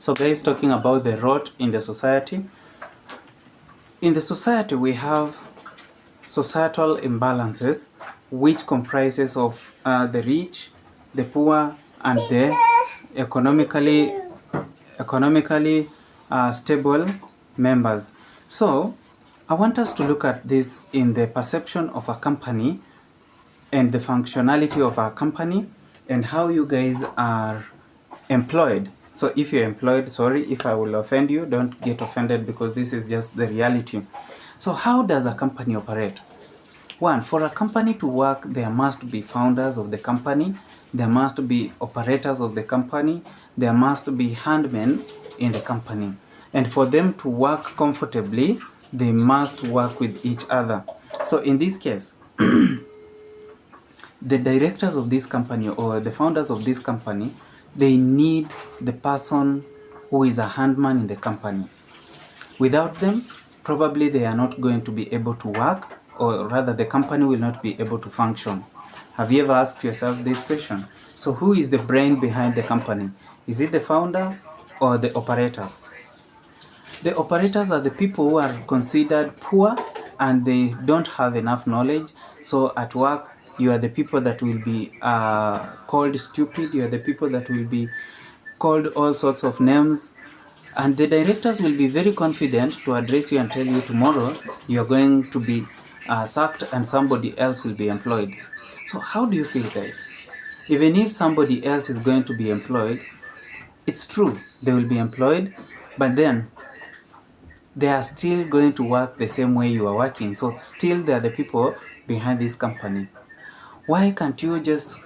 So guys, talking about the rot in the society. In the society, we have societal imbalances, which comprises of the rich, the poor, and the economically stable members. So I want us to look at this in the perception of a company and the functionality of our company and how you guys are employed. So if you're employed, sorry if I will offend you, don't get offended because this is just the reality. So how does a company operate? One, for a company to work, there must be founders of the company, there must be operators of the company, there must be handmen in the company. And for them to work comfortably, they must work with each other. So in this case, the directors of this company or the founders of this company, they need the person who is a handman in the company. Without them, probably they are not going to be able to work, or rather the company will not be able to function. Have you ever asked yourself this question? So who is the brain behind the company? Is it the founder or the operators? The operators are the people who are considered poor and they don't have enough knowledge. So at work, you are the people that will be called stupid. You are the people that will be called all sorts of names. And the directors will be very confident to address you and tell you tomorrow you are going to be sacked and somebody else will be employed. So how do you feel, guys? Even if somebody else is going to be employed, it's true, they will be employed, but then they are still going to work the same way you are working. So still they are the people behind this company. Why can't you just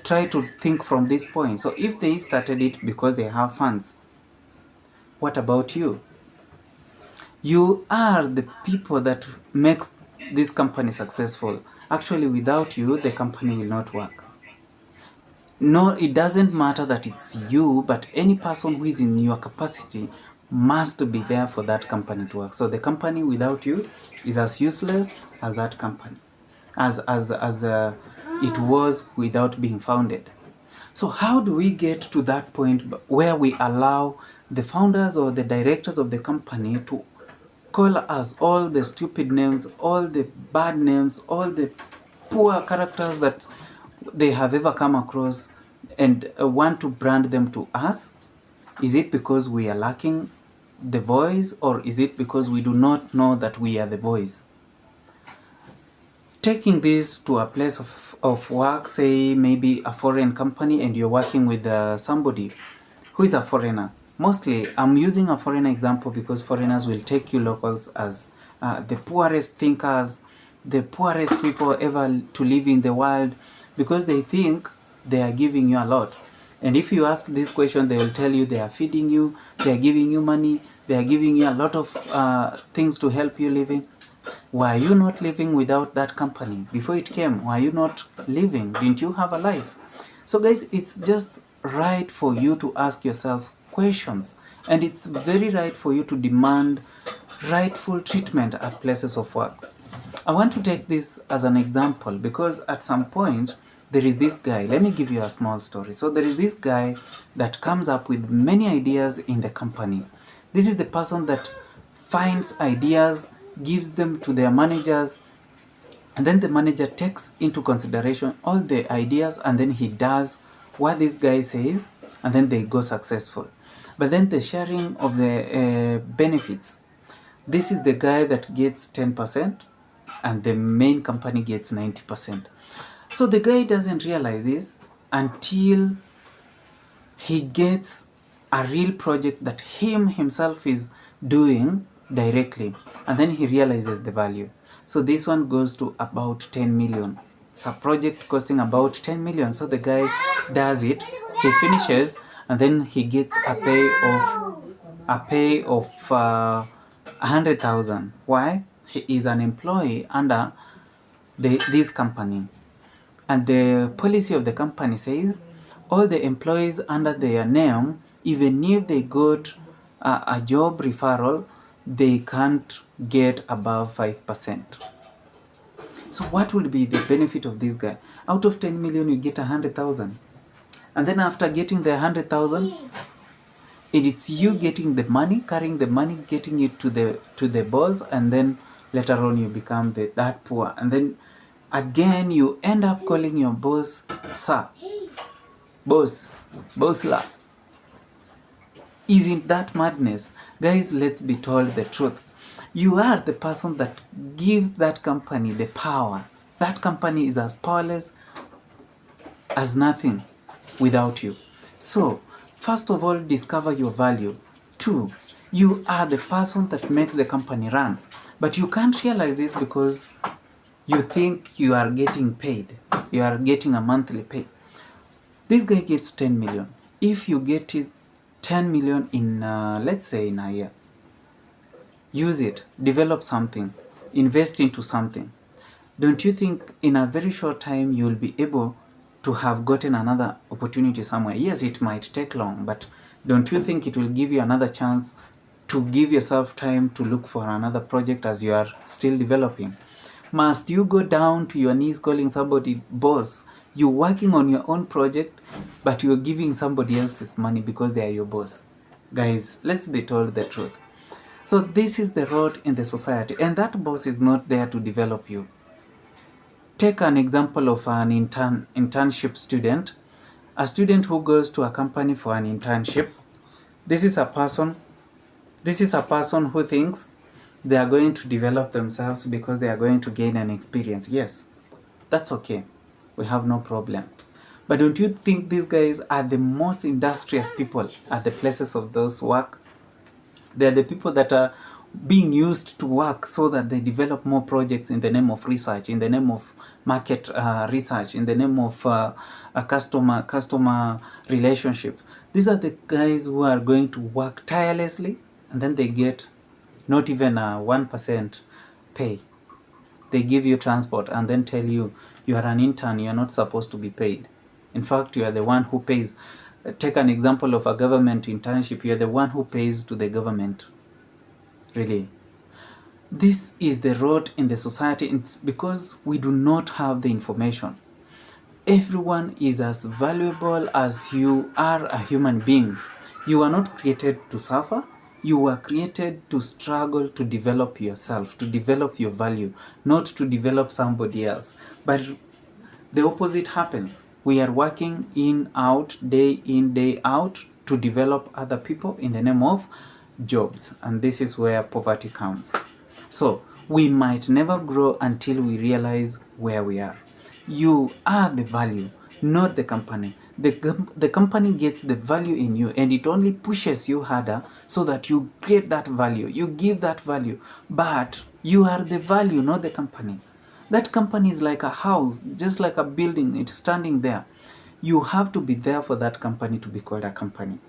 try to think from this point? So if they started it because they have funds, what about you? You are the people that makes this company successful. Actually, without you, the company will not work. No, it doesn't matter that it's you, but any person who is in your capacity must be there for that company to work. So the company without you is as useless as that company, as it was without being founded. So how do we get to that point where we allow the founders or the directors of the company to call us all the stupid names, all the bad names, all the poor characters that they have ever come across, and want to brand them to us? Is it because we are lacking the voice, or is it because we do not know that we are the voice? Taking this to a place of work, say maybe a foreign company, and you're working with somebody who is a foreigner. Mostly, I'm using a foreign example because foreigners will take you locals as the poorest thinkers, the poorest people ever to live in the world, because they think they are giving you a lot. And if you ask this question, they will tell you they are feeding you, they are giving you money, they are giving you a lot of things to help you living. Were you not living without that company? Before it came, were you not living? Didn't you have a life? So guys, it's just right for you to ask yourself questions, and it's very right for you to demand rightful treatment at places of work. I want to take this as an example because at some point there is this guy. Let me give you a small story. So there is this guy that comes up with many ideas in the company. This is the person that finds ideas, gives them to their managers, and then the manager takes into consideration all the ideas, and then he does what this guy says, and then they go successful. But then the sharing of the benefits, this is the guy that gets 10% and the main company gets 90%. So the guy doesn't realize this until he gets a real project that himself is doing directly, and then he realizes the value. So this one goes to about 10 million. It's a project costing about 10 million. So the guy does it, he finishes, and then he gets a pay of 100,000. Why? He is an employee under this company, and the policy of the company says all the employees under their name, even if they got a job referral, they can't get above 5%. So what would be the benefit of this guy? Out of 10 million, you get 100,000. And then after getting the 100,000, and it's you getting the money, carrying the money, getting it to the boss, and then later on you become that poor, and then again you end up calling your boss sir, bossla. Isn't that madness? Guys, let's be told the truth. You are the person that gives that company the power. That company is as powerless as nothing without you. So, first of all, discover your value. 2, you are the person that makes the company run. But you can't realize this because you think you are getting paid. You are getting a monthly pay. This guy gets 10 million. If you get it 10 million in, let's say, in a year, use it, develop something, invest into something. Don't you think in a very short time you will be able to have gotten another opportunity somewhere? Yes, it might take long, but don't you think it will give you another chance to give yourself time to look for another project as you are still developing? Must you go down to your knees calling somebody boss? You're working on your own project, but you're giving somebody else's money because they are your boss. Guys, let's be told the truth. So this is the road in the society, and that boss is not there to develop you. Take an example of an internship student. A student who goes to a company for an internship. This is a person who thinks they are going to develop themselves because they are going to gain an experience. Yes, that's okay. We have no problem. But don't you think these guys are the most industrious people at the places of those work? They're the people that are being used to work so that they develop more projects in the name of research, in the name of market research, in the name of a customer relationship. These are the guys who are going to work tirelessly, and then they get not even a 1% pay. They give you transport and then tell you you are an intern, you are not supposed to be paid. In fact, you are the one who pays. Take an example of a government internship. You are the one who pays to the government. Really. This is the road in the society. It's because we do not have the information. Everyone is as valuable as you are a human being. You are not created to suffer. You were created to struggle to develop yourself, to develop your value, not to develop somebody else. But the opposite happens. We are working in, day out to develop other people in the name of jobs. And this is where poverty comes. So we might never grow until we realize where we are. You are the value, not the company. The company gets the value in you, and it only pushes you harder so that you create that value, you give that value. But you are the value, not the company. That company is like a house, just like a building. It's standing there. You have to be there for that company to be called a company.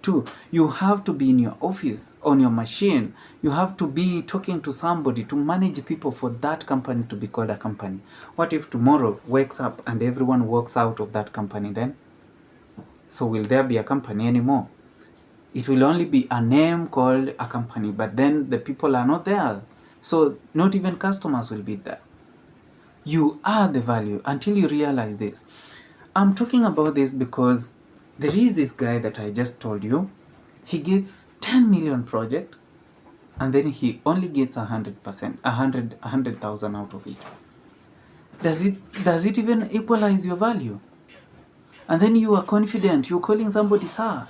2, you have to be in your office, on your machine. You have to be talking to somebody to manage people for that company to be called a company. What if tomorrow wakes up and everyone walks out of that company then? So will there be a company anymore? It will only be a name called a company, but then the people are not there. So not even customers will be there. You are the value until you realize this. I'm talking about this because there is this guy that I just told you. He gets 10 million project, and then he only gets 100%, 100,000 out of it. Does it even equalize your value? And then you are confident, you're calling somebody, sir,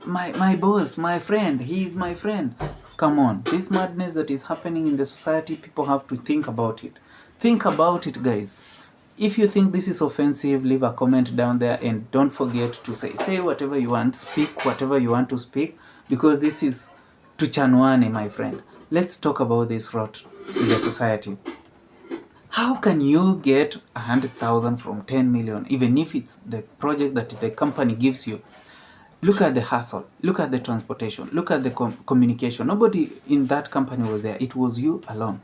my boss, my friend, he is my friend. Come on, this madness that is happening in the society, people have to think about it. Think about it, guys. If you think this is offensive, leave a comment down there, and don't forget to say whatever you want, speak whatever you want to speak, because this is Tuchanwane, my friend. Let's talk about this rot in the society. How can you get 100,000 from 10 million, even if it's the project that the company gives you? Look at the hustle, look at the transportation, look at the communication. Nobody in that company was there. It was you alone.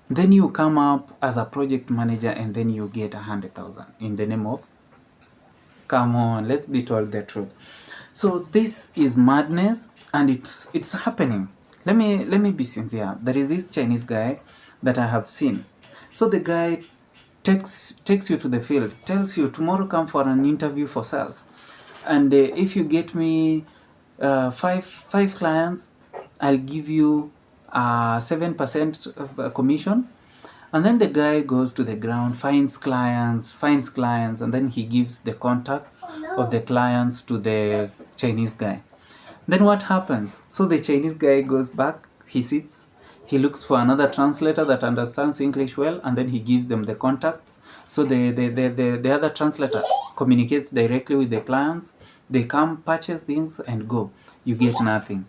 Then you come up as a project manager, and then you get 100,000 in the name of, come on, let's be told the truth. So this is madness, and it's happening. Let me be sincere. There is this Chinese guy that I have seen. So the guy takes you to the field, tells you tomorrow come for an interview for sales, and if you get me five clients, I'll give you 7% of commission. And then the guy goes to the ground, finds clients, and then he gives the contacts of the clients to the Chinese guy. Then what happens? So the Chinese guy goes back, he sits, he looks for another translator that understands English well, and then he gives them the contacts. So the other translator communicates directly with the clients. They come, purchase things, and go. You get nothing.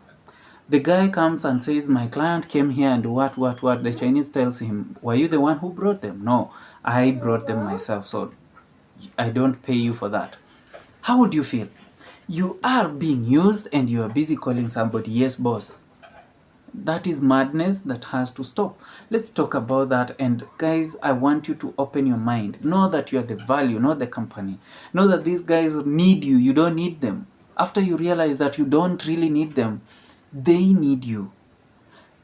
The guy comes and says, my client came here and what? The Chinese tells him, were you the one who brought them? No, I brought them myself, so I don't pay you for that. How would you feel? You are being used and you are busy calling somebody, yes, boss. That is madness that has to stop. Let's talk about that. And guys, I want you to open your mind. Know that you are the value, not the company. Know that these guys need you. You don't need them. After you realize that you don't really need them, they need you.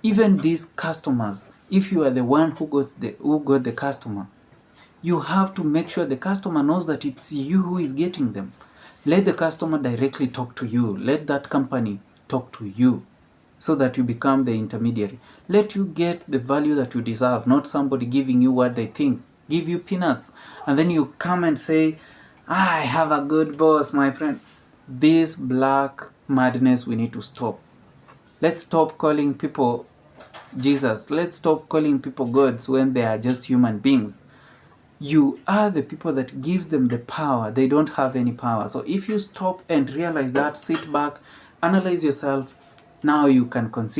Even these customers, if you are the one who got the customer, you have to make sure the customer knows that it's you who is getting them. Let the customer directly talk to you. Let that company talk to you so that you become the intermediary. Let you get the value that you deserve, not somebody giving you what they think. Give you peanuts. And then you come and say, I have a good boss, my friend. This black madness we need to stop. Let's stop calling people Jesus. Let's stop calling people gods when they are just human beings. You are the people that gives them the power. They don't have any power. So if you stop and realize that, sit back, analyze yourself, now you can consider